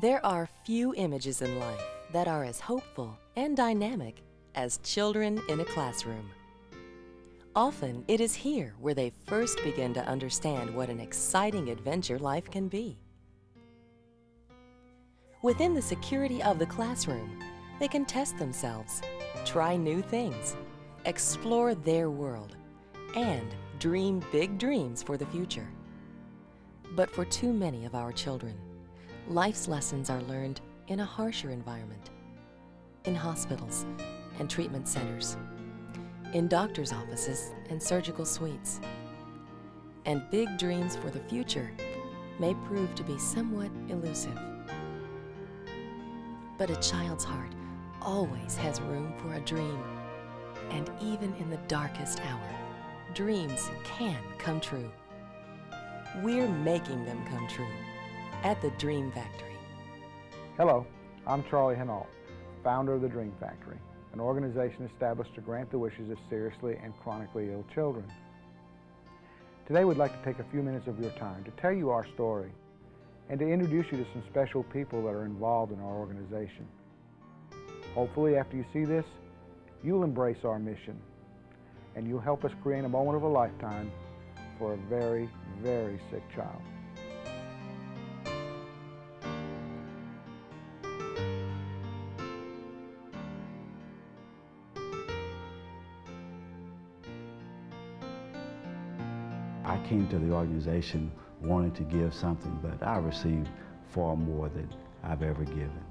There are few images in life that are as hopeful and dynamic as children in a classroom. Often, it is here where they first begin to understand what an exciting adventure life can be. Within the security of the classroom, they can test themselves, try new things, explore their world, and dream big dreams for the future. But for too many of our children, life's lessons are learned in a harsher environment, in hospitals and treatment centers, in doctors' offices and surgical suites. And big dreams for the future may prove to be somewhat elusive. But a child's heart always has room for a dream. And even in the darkest hour, dreams can come true. We're making them come true at the Dream Factory. Hello, I'm Charlie Hinault, founder of the Dream Factory, an organization established to grant the wishes of seriously and chronically ill children. Today we'd like to take a few minutes of your time to tell you our story and to introduce you to some special people that are involved in our organization. Hopefully after you see this, you'll embrace our mission and you'll help us create a moment of a lifetime for a very, very sick child. I came to the organization wanting to give something, but I received far more than I've ever given.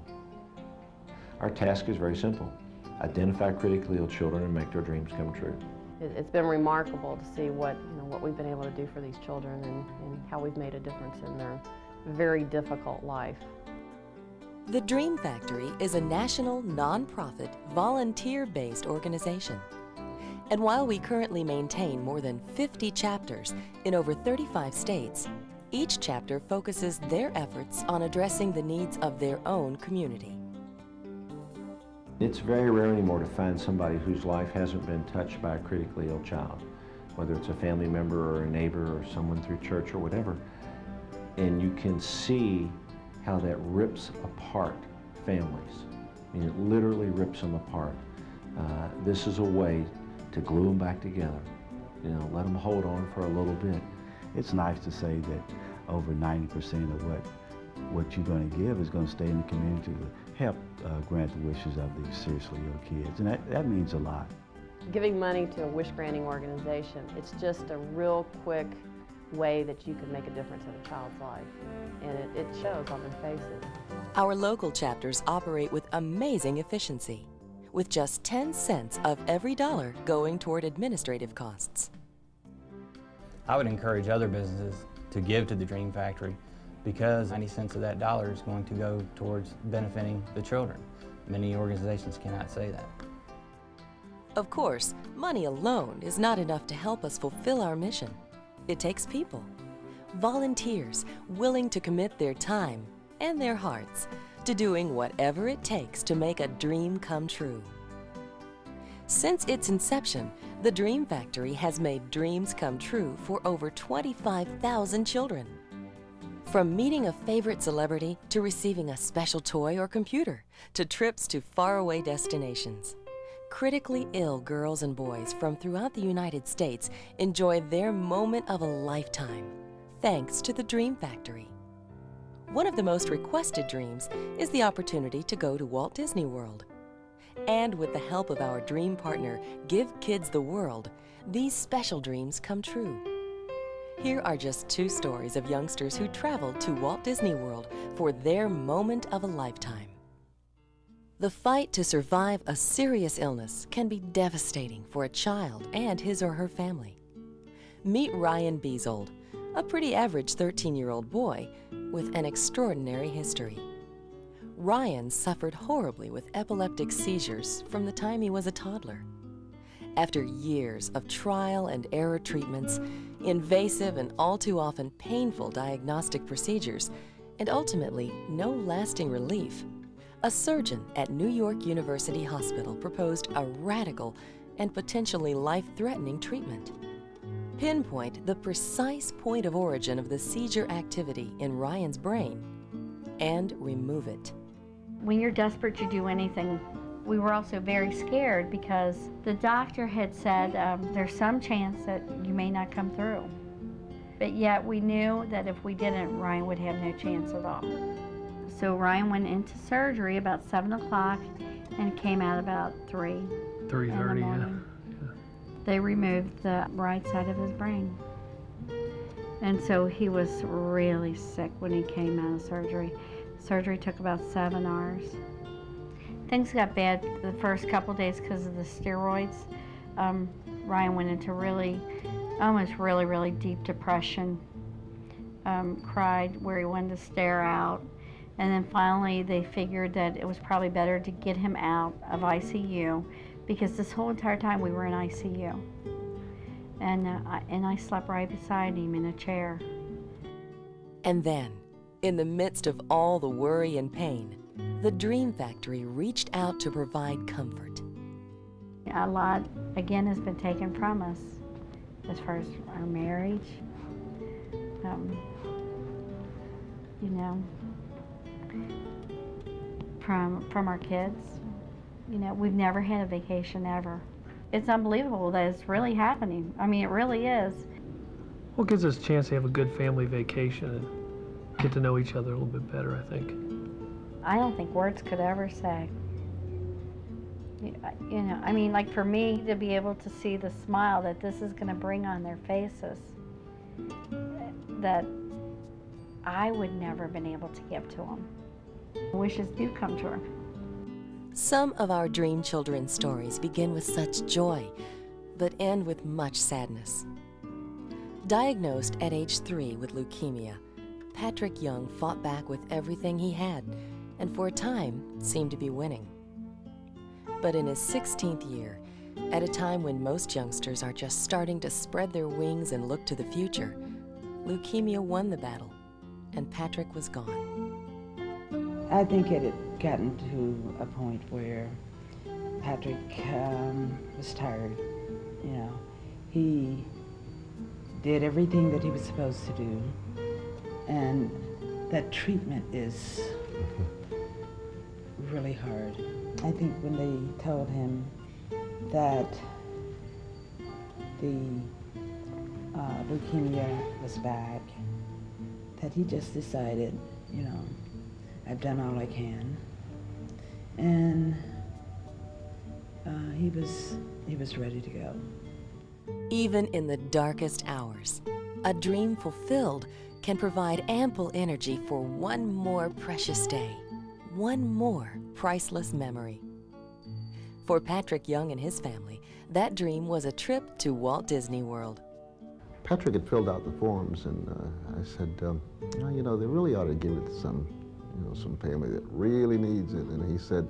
Our task is very simple. Identify critically ill children and make their dreams come true. It's been remarkable to see what we've been able to do for these children and how we've made a difference in their very difficult life. The Dream Factory is a national, nonprofit, volunteer-based organization. And while we currently maintain more than 50 chapters in over 35 states, each chapter focuses their efforts on addressing the needs of their own community. It's very rare anymore to find somebody whose life hasn't been touched by a critically ill child, whether it's a family member or a neighbor or someone through church or whatever. And you can see how that rips apart families. I mean, it literally rips them apart. This is a way to glue them back together. Let them hold on for a little bit. It's nice to say that over 90% of what you're going to give is going to stay in the community to help grant the wishes of these seriously ill kids, and that means a lot. Giving money to a wish-granting organization, it's just a real quick way that you can make a difference in a child's life, and it shows on their faces. Our local chapters operate with amazing efficiency, with just 10 cents of every dollar going toward administrative costs. I would encourage other businesses to give to the Dream Factory because 90 cents of that dollar is going to go towards benefiting the children. Many organizations cannot say that. Of course, money alone is not enough to help us fulfill our mission. It takes people, volunteers willing to commit their time and their hearts to doing whatever it takes to make a dream come true. Since its inception, the Dream Factory has made dreams come true for over 25,000 children. From meeting a favorite celebrity to receiving a special toy or computer, to trips to faraway destinations, critically ill girls and boys from throughout the United States enjoy their moment of a lifetime, thanks to the Dream Factory. One of the most requested dreams is the opportunity to go to Walt Disney World. And with the help of our dream partner, Give Kids the World, these special dreams come true. Here are just two stories of youngsters who traveled to Walt Disney World for their moment of a lifetime. The fight to survive a serious illness can be devastating for a child and his or her family. Meet Ryan Beazold, a pretty average 13-year-old boy with an extraordinary history. Ryan suffered horribly with epileptic seizures from the time he was a toddler. After years of trial and error treatments, invasive and all too often painful diagnostic procedures, and ultimately no lasting relief, a surgeon at New York University Hospital proposed a radical and potentially life-threatening treatment. Pinpoint the precise point of origin of the seizure activity in Ryan's brain and remove it. When you're desperate to do anything, we were also very scared because the doctor had said there's some chance that you may not come through. But yet we knew that if we didn't, Ryan would have no chance at all. So Ryan went into surgery about 7 o'clock and came out about 3:30, yeah. They removed the right side of his brain. And so he was really sick when he came out of surgery. Surgery took about 7 hours. Things got bad the first couple days because of the steroids. Ryan went into almost really deep depression. Cried where he wanted to stare out. And then finally they figured that it was probably better to get him out of ICU because this whole entire time we were in ICU. And I slept right beside him in a chair. And then, in the midst of all the worry and pain, the Dream Factory reached out to provide comfort. A lot, again, has been taken from us as far as our marriage. You know, from our kids. You know, we've never had a vacation ever. It's unbelievable that it's really happening. I mean, it really is. Well, it gives us a chance to have a good family vacation and get to know each other a little bit better, I think. I don't think words could ever say. You know, I mean, like for me to be able to see the smile that this is going to bring on their faces, that I would never have been able to give to them. Wishes do come true. Some of our Dream Children stories begin with such joy, but end with much sadness. Diagnosed at age 3 with leukemia, Patrick Young fought back with everything he had, and for a time seemed to be winning. But in his 16th year, at a time when most youngsters are just starting to spread their wings and look to the future, leukemia won the battle, and Patrick was gone. I think it had gotten to a point where Patrick was tired. You know, he did everything that he was supposed to do, and that treatment is really hard. I think when they told him that the leukemia was back, that he just decided, you know, I've done all I can, and he was ready to go. Even in the darkest hours, a dream fulfilled can provide ample energy for one more precious day, one more priceless memory. For Patrick Young and his family, that dream was a trip to Walt Disney World. Patrick had filled out the forms, and I said, you know, they really ought to give it to some family that really needs it. And he said,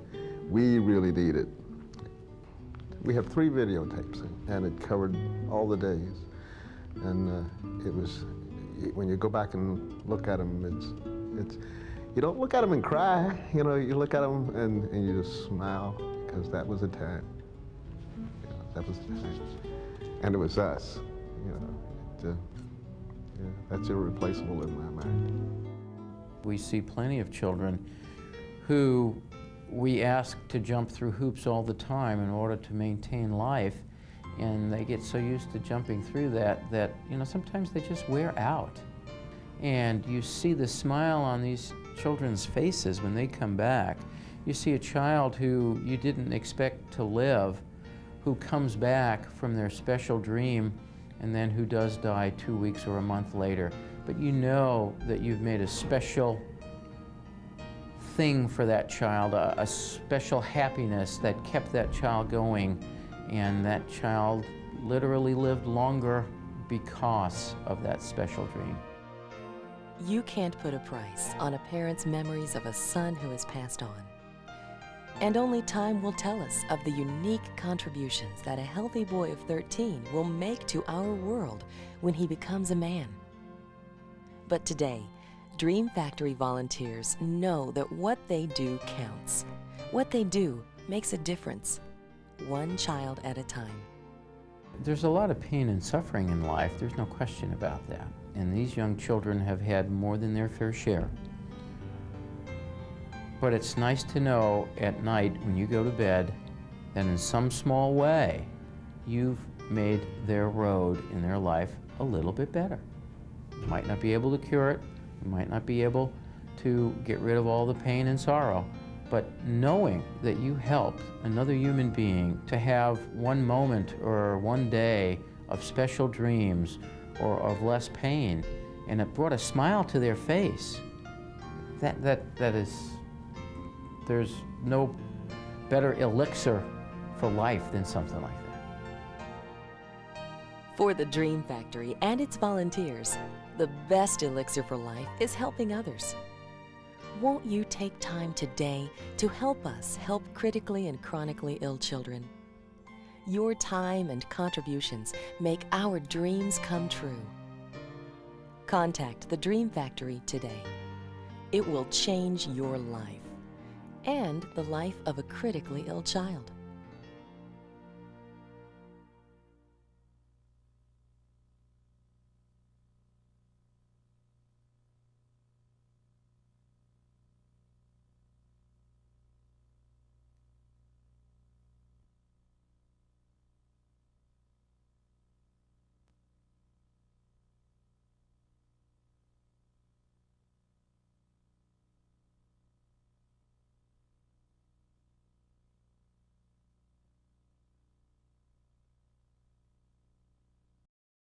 we really need it. We have 3 videotapes, and it covered all the days. And it was, when you go back and look at them, it's you don't look at them and cry. You know, you look at them and you just smile, because that was a time. You know, that was a time. And it was us. You know, yeah, that's irreplaceable in my mind. We see plenty of children who we ask to jump through hoops all the time in order to maintain life, and they get so used to jumping through that you know, sometimes they just wear out. And you see the smile on these children's faces when they come back. You see a child who you didn't expect to live, who comes back from their special dream, and then who does die 2 weeks or a month later. But you know that you've made a special thing for that child, a special happiness that kept that child going, and that child literally lived longer because of that special dream. You can't put a price on a parent's memories of a son who has passed on. And only time will tell us of the unique contributions that a healthy boy of 13 will make to our world when he becomes a man. But today, Dream Factory volunteers know that what they do counts. What they do makes a difference, one child at a time. There's a lot of pain and suffering in life, there's no question about that. And these young children have had more than their fair share. But it's nice to know at night when you go to bed that in some small way you've made their road in their life a little bit better. You might not be able to cure it, you might not be able to get rid of all the pain and sorrow, but knowing that you helped another human being to have one moment or one day of special dreams or of less pain, and it brought a smile to their face, that is, there's no better elixir for life than something like that. For the Dream Factory and its volunteers, the best elixir for life is helping others. Won't you take time today to help us help critically and chronically ill children? Your time and contributions make our dreams come true. Contact the Dream Factory today. It will change your life and the life of a critically ill child.